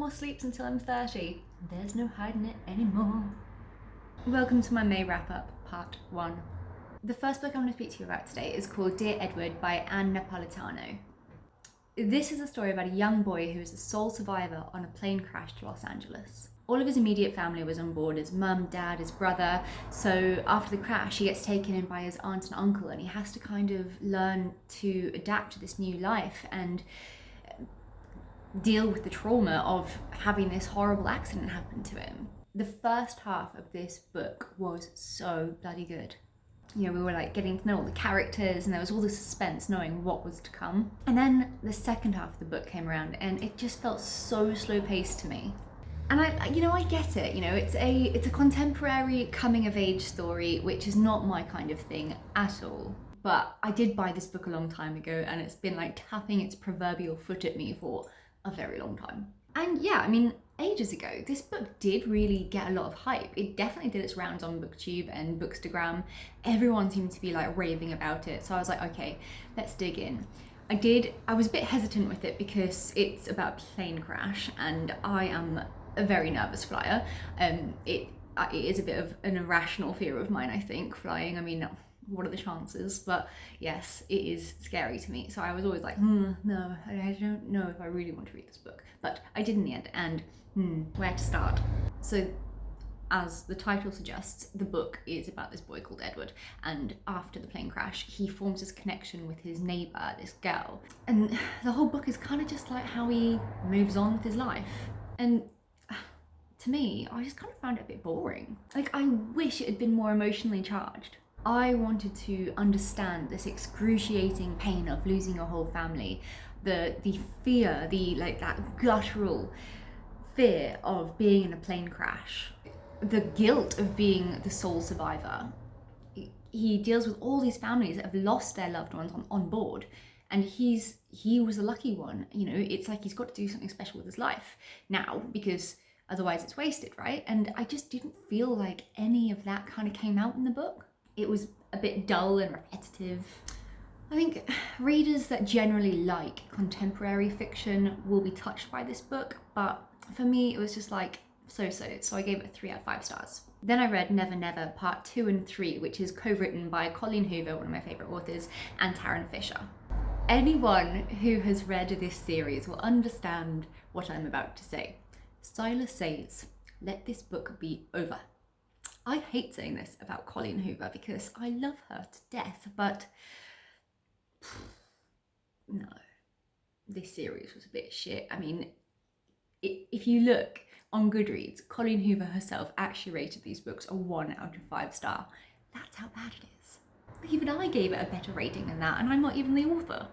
more sleeps until I'm 30. There's no hiding it anymore. Welcome to my May wrap-up, part 1. The first book I'm going to speak to you about today is called Dear Edward by Anne Napolitano. This is a story about a young boy who is the sole survivor on a plane crash to Los Angeles. All of his immediate family was on board, his mum, dad, his brother, so after the crash he gets taken in by his aunt and uncle and he has to kind of learn to adapt to this new life and deal with the trauma of having this horrible accident happen to him. The first half of this book was so bloody good. You know, we were like getting to know all the characters and there was all the suspense knowing what was to come. And then the second half of the book came around and it just felt so slow paced to me. And I get it, it's a contemporary coming of age story, which is not my kind of thing at all. But I did buy this book a long time ago and it's been like tapping its proverbial foot at me for a very long time. And yeah, ages ago, this book did really get a lot of hype. It definitely did its rounds on BookTube and Bookstagram. Everyone seemed to be like raving about it. So I was like, okay, let's dig in. I was a bit hesitant with it because it's about a plane crash and I am a very nervous flyer. It is a bit of an irrational fear of mine, I think, flying. What are the chances? But yes, it is scary to me. So I was always like, no, I don't know if I really want to read this book. But I did in the end, and where to start? So as the title suggests, the book is about this boy called Edward, and after the plane crash, he forms this connection with his neighbour, this girl. And the whole book is kind of just like how he moves on with his life. And to me, I just kind of found it a bit boring. Like, I wish it had been more emotionally charged. I wanted to understand this excruciating pain of losing your whole family, the fear, that guttural fear of being in a plane crash, the guilt of being the sole survivor. He deals with all these families that have lost their loved ones on board, and he was the lucky one. It's like he's got to do something special with his life now because otherwise it's wasted, right? And I just didn't feel like any of that kind of came out in the book. It was a bit dull and repetitive. I think readers that generally like contemporary fiction will be touched by this book, but for me it was just like so I gave it 3 out of 5 stars. Then I read Never Never Part 2 and 3, which is co-written by Colleen Hoover, one of my favourite authors, and Tarryn. Anyone who has read this series will understand what I'm about to say. Silas says, "Let this book be over." I hate saying this about Colleen Hoover because I love her to death, but no, this series was a bit shit. If you look on Goodreads, Colleen Hoover herself actually rated these books a 1 out of 5 star. That's how bad it is. Even I gave it a better rating than that, and I'm not even the author.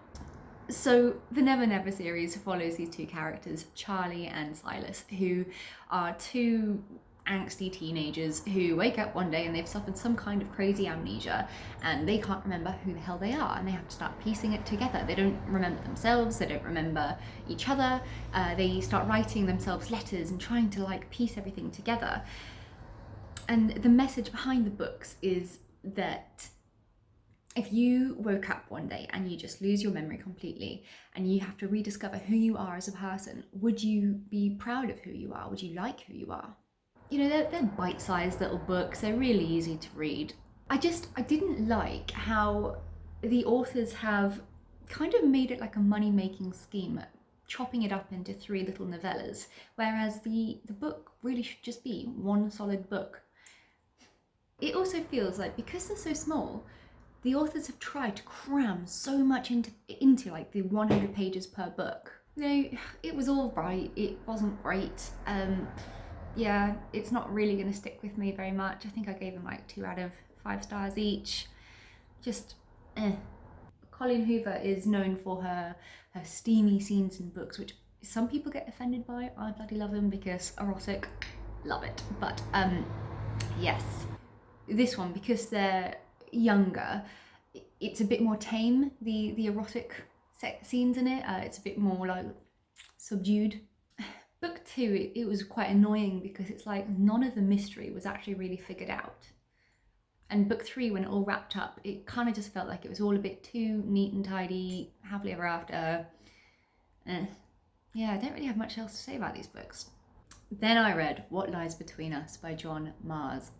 So the Never Never series follows these 2 characters, Charlie and Silas, who are 2 angsty teenagers who wake up one day and they've suffered some kind of crazy amnesia and they can't remember who the hell they are, and they have to start piecing it together. They don't remember themselves, they don't remember each other, they start writing themselves letters and trying to piece everything together. And the message behind the books is that if you woke up one day and you just lose your memory completely and you have to rediscover who you are as a person, would you be proud of who you are? Would you like who you are? They're bite-sized little books, they're really easy to read. I didn't like how the authors have kind of made it like a money-making scheme, chopping it up into 3 little novellas, whereas the book really should just be one solid book. It also feels like because they're so small, the authors have tried to cram so much into like the 100 pages per book. It was all right, it wasn't great. Yeah, it's not really going to stick with me very much. I think I gave them 2 out of 5 stars each. Just, Colleen Hoover is known for her steamy scenes in books, which some people get offended by. I bloody love them because erotic, love it. But yes, this one, because they're younger, it's a bit more tame, the erotic sex scenes in it. It's a bit more subdued. Book 2, it was quite annoying because it's none of the mystery was actually really figured out. And book 3, when it all wrapped up, it kind of just felt like it was all a bit too neat and tidy, happily ever after. Yeah, I don't really have much else to say about these books. Then I read What Lies Between Us by John Mars.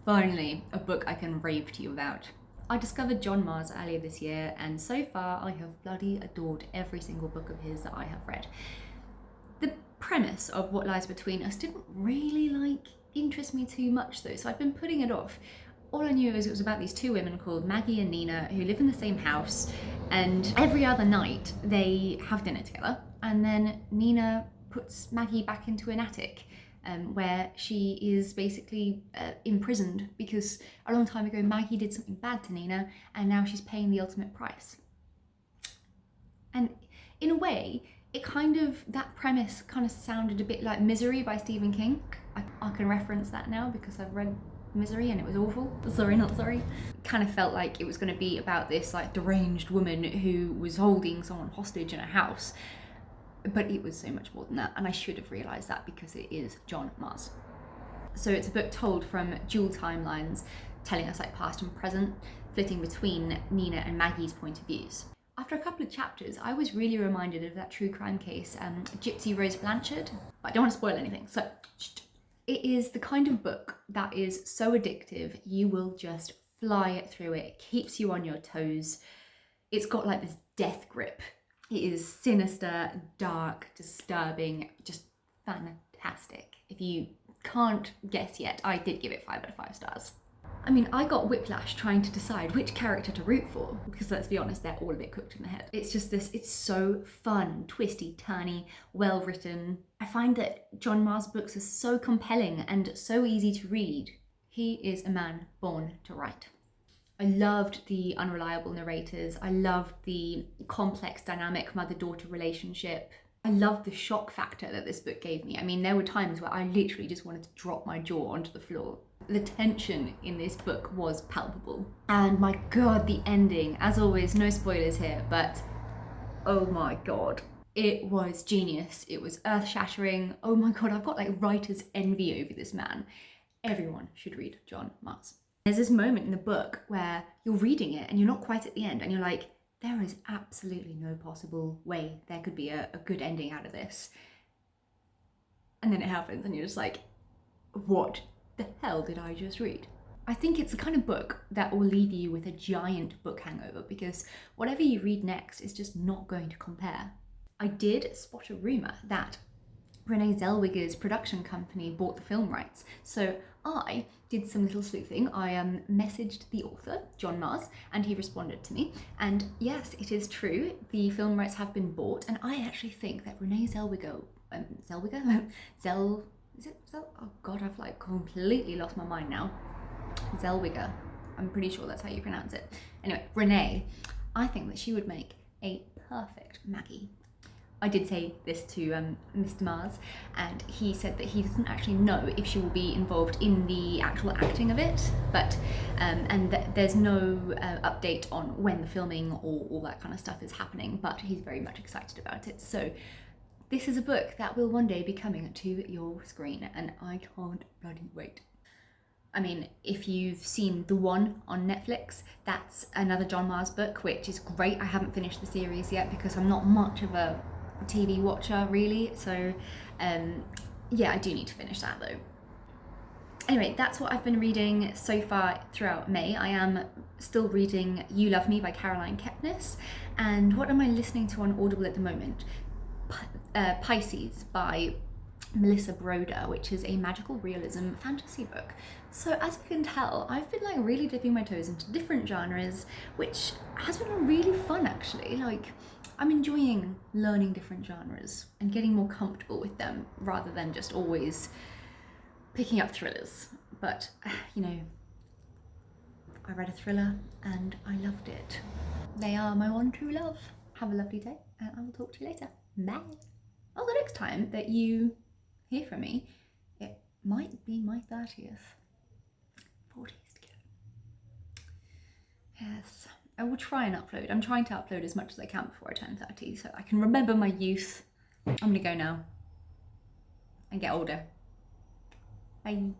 Finally, a book I can rave to you about. I discovered John Mars earlier this year, and so far I have bloody adored every single book of his that I have read. The premise of What Lies Between Us didn't really interest me too much though, so I've been putting it off. All I knew is it was about these two women called Maggie and Nina who live in the same house, and every other night they have dinner together, and then Nina puts Maggie back into an attic where she is basically imprisoned because a long time ago Maggie did something bad to Nina and now she's paying the ultimate price. And in a way, that premise kind of sounded a bit like Misery by Stephen King. I can reference that now because I've read Misery and it was awful. Sorry, not sorry. Kind of felt like it was going to be about this like deranged woman who was holding someone hostage in a house. But it was so much more than that, and I should have realised that because it is John Mars. So it's a book told from dual timelines, telling us like past and present, flitting between Nina and Maggie's point of views. After a couple of chapters, I was really reminded of that true crime case, Gypsy Rose Blanchard. But I don't want to spoil anything, so it is the kind of book that is so addictive, you will just fly through it. It keeps you on your toes. It's got like this death grip. It is sinister, dark, disturbing, just fantastic. If you can't guess yet, I did give it 5 out of 5 stars. I mean, I got whiplash trying to decide which character to root for, because let's be honest, they're all a bit cooked in the head. It's just this, it's so fun, twisty, turny, well written. I find that John Mars' books are so compelling and so easy to read. He is a man born to write. I loved the unreliable narrators. I loved the complex dynamic mother-daughter relationship. I loved the shock factor that this book gave me. I mean, there were times where I literally just wanted to drop my jaw onto the floor. The tension in this book was palpable. And my God, the ending, as always, no spoilers here, but oh my God, it was genius. It was earth-shattering. Oh my God, I've got like writer's envy over this man. Everyone should read John Mars. There's this moment in the book where you're reading it and you're not quite at the end and you're like, there is absolutely no possible way there could be a good ending out of this. And then it happens and you're just like, what the hell did I just read? I think it's the kind of book that will leave you with a giant book hangover because whatever you read next is just not going to compare. I did spot a rumour that Renee Zellweger's production company bought the film rights. So I did some little sleuthing. I messaged the author, John Mars, and he responded to me. And yes, it is true, the film rights have been bought. And I actually think that Renee Zellweger, oh God, I've like completely lost my mind now. Zellweger, I'm pretty sure that's how you pronounce it. Anyway, Renee, I think that she would make a perfect Maggie. I did say this to Mr. Mars, and he said that he doesn't actually know if she will be involved in the actual acting of it, but there's no update on when the filming or all that kind of stuff is happening, but he's very much excited about it. So this is a book that will one day be coming to your screen, and I can't bloody wait. I mean, if you've seen The One on Netflix, that's another John Mars book, which is great. I haven't finished the series yet because I'm not much of a TV watcher really, so yeah, I do need to finish that though. Anyway, that's what I've been reading so far throughout May. I am still reading You Love Me by Caroline Kepnes, and what am I listening to on Audible at the moment? Pisces by Melissa Broder, which is a magical realism fantasy book. So as you can tell, I've been like really dipping my toes into different genres, which has been really fun actually. Like, I'm enjoying learning different genres and getting more comfortable with them rather than just always picking up thrillers. But, you know, I read a thriller and I loved it. They are my one true love. Have a lovely day and I will talk to you later. Bye. Oh, the next time that you hear from me, it might be my 30th. 4 days to go. Yes. I will try and upload. I'm trying to upload as much as I can before I turn 30 so I can remember my youth. I'm gonna go now and get older. Bye.